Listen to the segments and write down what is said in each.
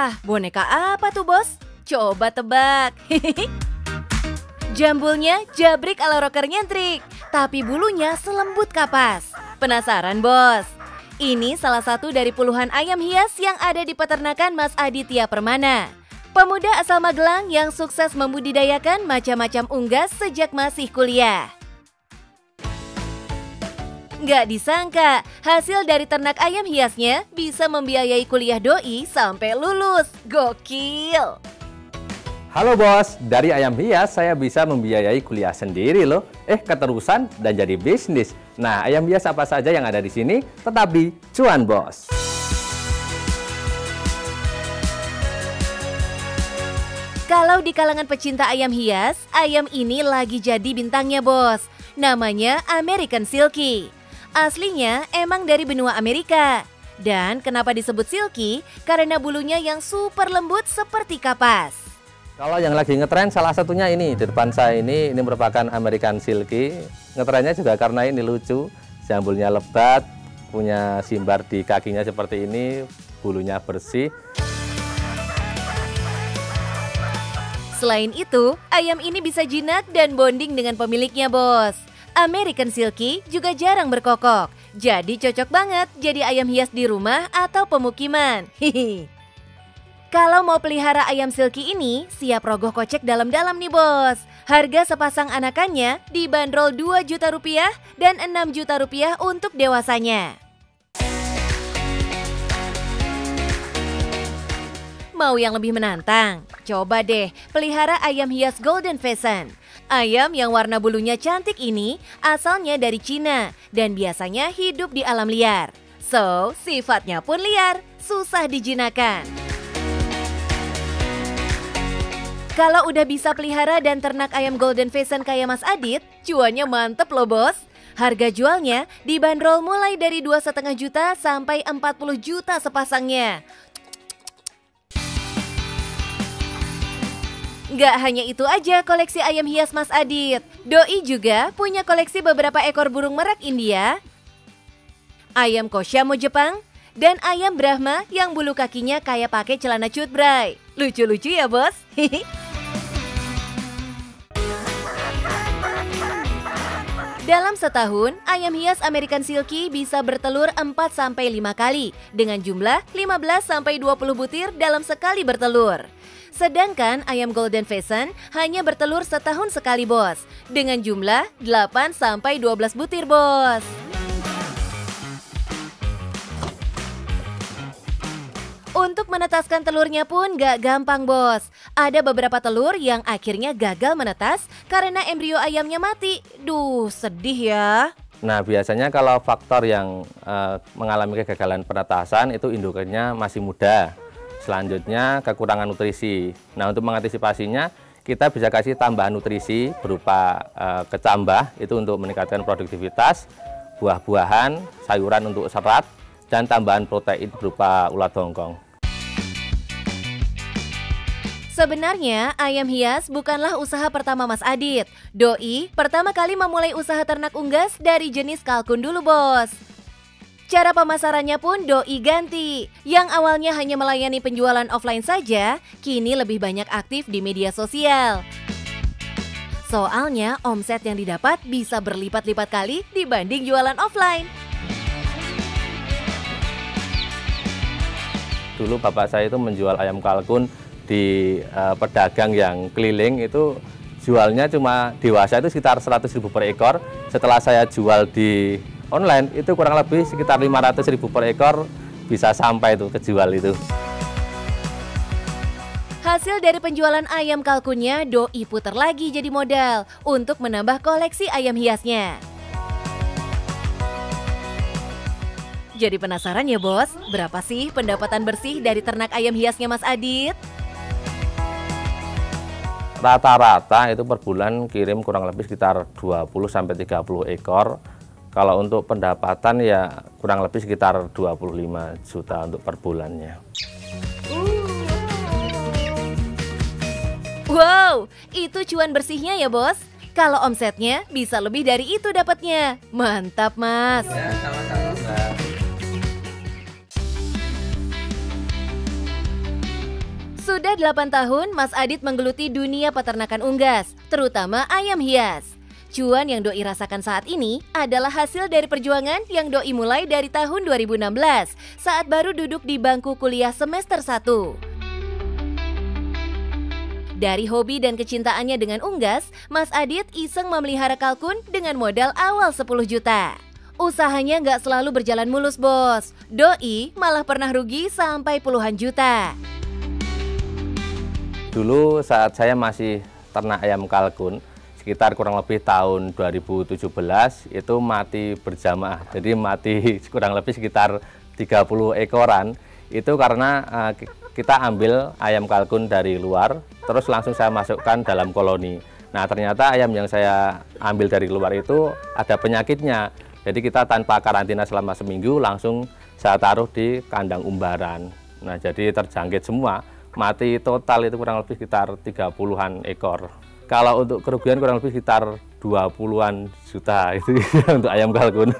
Wah, boneka apa tuh, Bos? Coba tebak. Jambulnya jabrik ala rocker nyentrik, tapi bulunya selembut kapas. Penasaran, Bos? Ini salah satu dari puluhan ayam hias yang ada di peternakan Mas Aditya Permana. Pemuda asal Magelang yang sukses membudidayakan macam-macam unggas sejak masih kuliah. Nggak disangka, hasil dari ternak ayam hiasnya bisa membiayai kuliah doi sampai lulus. Gokil! Halo bos, dari ayam hias saya bisa membiayai kuliah sendiri loh. Keterusan dan jadi bisnis. Nah, ayam hias apa saja yang ada di sini? Tetap di Cuan Bos. Kalau di kalangan pecinta ayam hias, ayam ini lagi jadi bintangnya, Bos. Namanya American Silky. Aslinya emang dari benua Amerika. Dan kenapa disebut silky? Karena bulunya yang super lembut seperti kapas. Kalau yang lagi ngetren salah satunya ini di depan saya ini merupakan American Silky. Ngetrennya juga karena ini lucu, jambulnya lebat, punya simbar di kakinya seperti ini, bulunya bersih. Selain itu, ayam ini bisa jinak dan bonding dengan pemiliknya, Bos. American Silky juga jarang berkokok, jadi cocok banget jadi ayam hias di rumah atau pemukiman. Hihi. Kalau mau pelihara ayam silky ini, siap rogoh kocek dalam-dalam nih, Bos. Harga sepasang anakannya dibanderol 2 juta rupiah dan 6 juta rupiah untuk dewasanya. Mau yang lebih menantang? Coba deh pelihara ayam hias Golden Pheasant. Ayam yang warna bulunya cantik ini asalnya dari Cina dan biasanya hidup di alam liar. So, sifatnya pun liar, susah dijinakan. Kalau udah bisa pelihara dan ternak ayam Golden Pheasant kayak Mas Adit, cuannya mantep loh, Bos. Harga jualnya dibanderol mulai dari 2,5 juta sampai 40 juta sepasangnya. Nggak hanya itu aja koleksi ayam hias Mas Adit. Doi juga punya koleksi beberapa ekor burung merak India, ayam Koshamo Jepang, dan ayam Brahma yang bulu kakinya kayak pakai celana cutbray. Lucu-lucu ya, Bos? Dalam setahun, ayam hias American Silky bisa bertelur 4-5 kali dengan jumlah 15-20 butir dalam sekali bertelur. Sedangkan ayam Golden Pheasant hanya bertelur setahun sekali, Bos, dengan jumlah 8-12 butir, Bos. Untuk menetaskan telurnya pun gak gampang, Bos. Ada beberapa telur yang akhirnya gagal menetas karena embrio ayamnya mati. Duh, sedih ya. Nah, biasanya kalau faktor yang mengalami kegagalan penetasan itu indukannya masih muda. Selanjutnya kekurangan nutrisi. Nah, untuk mengantisipasinya kita bisa kasih tambahan nutrisi berupa kecambah itu untuk meningkatkan produktivitas, buah-buahan, sayuran untuk serat, dan tambahan protein berupa ulat hongkong. Sebenarnya ayam hias bukanlah usaha pertama Mas Adit. Doi pertama kali memulai usaha ternak unggas dari jenis kalkun dulu, Bos. Cara pemasarannya pun doi ganti. Yang awalnya hanya melayani penjualan offline saja, kini lebih banyak aktif di media sosial. Soalnya omset yang didapat bisa berlipat-lipat kali dibanding jualan offline. Dulu bapak saya itu menjual ayam kalkun di pedagang yang keliling, itu jualnya cuma dewasa itu sekitar 100.000 per ekor. Setelah saya jual di online itu kurang lebih sekitar 500.000 per ekor bisa sampai itu kejual itu. Hasil dari penjualan ayam kalkunnya, doi puter lagi jadi modal untuk menambah koleksi ayam hiasnya. Jadi penasaran ya, Bos? Berapa sih pendapatan bersih dari ternak ayam hiasnya Mas Adit? Rata-rata itu per bulan kirim kurang lebih sekitar 20-30 ekor. Kalau untuk pendapatan ya kurang lebih sekitar 25 juta untuk per bulannya. Wow, itu cuan bersihnya ya, Bos. Kalau omsetnya bisa lebih dari itu dapatnya. Mantap, Mas. Ya, sama-sama. Sudah 8 tahun Mas Adit menggeluti dunia peternakan unggas, terutama ayam hias. Cuan yang Doi rasakan saat ini adalah hasil dari perjuangan yang Doi mulai dari tahun 2016 saat baru duduk di bangku kuliah semester 1. Dari hobi dan kecintaannya dengan unggas, Mas Adit iseng memelihara kalkun dengan modal awal 10 juta. Usahanya nggak selalu berjalan mulus, bos. Doi malah pernah rugi sampai puluhan juta. Dulu saat saya masih ternak ayam kalkun, sekitar kurang lebih tahun 2017, itu mati berjamaah. Jadi mati kurang lebih sekitar 30 ekoran. Itu karena kita ambil ayam kalkun dari luar, terus langsung saya masukkan dalam koloni. Nah, ternyata ayam yang saya ambil dari luar itu ada penyakitnya. Jadi kita tanpa karantina selama seminggu, langsung saya taruh di kandang umbaran. Nah, jadi terjangkit semua. Mati total itu kurang lebih sekitar 30-an ekor. Kalau untuk kerugian kurang lebih sekitar 20-an juta itu untuk ayam kalkun.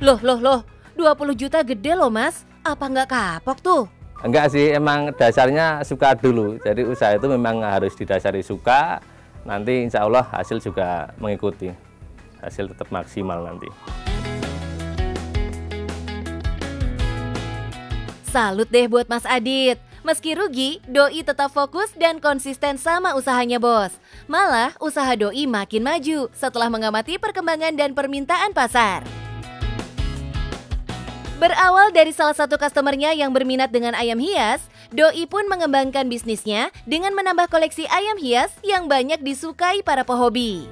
Loh, 20 juta gede loh, Mas. Apa nggak kapok tuh? Enggak sih, emang dasarnya suka dulu. Jadi usaha itu memang harus didasari suka. Nanti insya Allah hasil juga mengikuti. Hasil tetap maksimal nanti. Salut deh buat Mas Adit. Meski rugi, Doi tetap fokus dan konsisten sama usahanya, bos. Malah usaha Doi makin maju setelah mengamati perkembangan dan permintaan pasar. Berawal dari salah satu customernya yang berminat dengan ayam hias, Doi pun mengembangkan bisnisnya dengan menambah koleksi ayam hias yang banyak disukai para pehobi.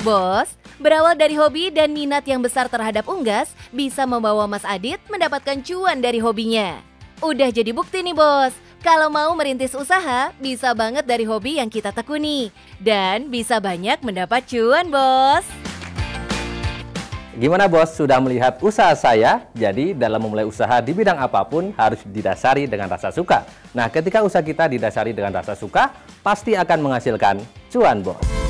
Bos, berawal dari hobi dan minat yang besar terhadap unggas, bisa membawa Mas Adit mendapatkan cuan dari hobinya. Udah jadi bukti nih, bos. Kalau mau merintis usaha, bisa banget dari hobi yang kita tekuni. Dan bisa banyak mendapat cuan, bos. Gimana, bos? Sudah melihat usaha saya? Jadi dalam memulai usaha di bidang apapun harus didasari dengan rasa suka. Nah, ketika usaha kita didasari dengan rasa suka, pasti akan menghasilkan cuan, bos.